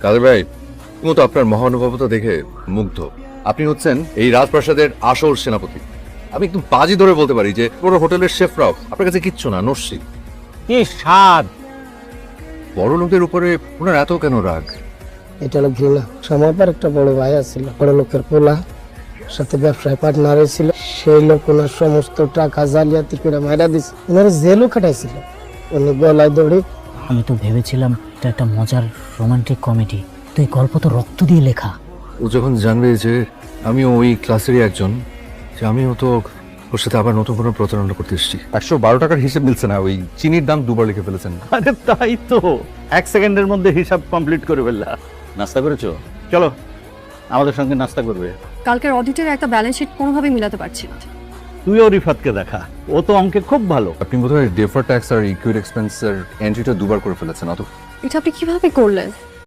কাদের ভাই, তো আপনার মহানুভবতা দেখে মুগ্ধ। আপনি হচ্ছেন এই রাজপ্রাসাদের আসল সেনাপতি। আমি একদম বাজি ধরে বলতে পারি যে পুরো হোটেলের শেফরাও আপনার কাছে কিচ্ছু না, নস্যি। কি স্বাদ! বড় লোকদের উপরে ওনার এত কেন রাগ? এটা হলো ঘৃণা। আমার একটা বড় ভাই আছিল, বড় লোকের পোলা, সাথে ব্যবসায় পার্টনার ছিল। সেই লোক ওনার সমস্ত টাকা জালিয়াতি করে মাইরা দিছে, ওনার জেলও খাটাইছিল। উনি গলায় দড়ি। আমি তো ভেবেছিলাম এটা একটা মজার রোমান্টিক কমেডি, তো এই গল্প তো রক্ত দিয়ে লেখা। ও যখন জানবে যে আমিও ওই ক্লাসেরই একজন, যে আমিও তো ওর সাথে আবার নতুন কোনো প্রতারণা করতে এসেছি। 112 টাকার হিসেব মিলছে না, ওই চিনির দাম দুবার লিখে ফেলেছেন। আরে তাই তো, 1 সেকেন্ডের মধ্যে হিসাব কমপ্লিট করে ফেললা। নাস্তা করেছো? চলো আমাদের সঙ্গে নাস্তা করবে। কালকের অডিটের একটা ব্যালেন্স শিট কোনোভাবেই মিলাতে পারছি না। তুইও রিফাতকে দেখা, ও তো অঙ্কে খুব ভালো। আপনি বোধহয় ডেফার ট্যাক্স আর ইকুইড এক্সপেন্সের এন্ট্রিটা দুবার করে ফেলেছেন। অত এটা আপনি কিভাবে করলেন?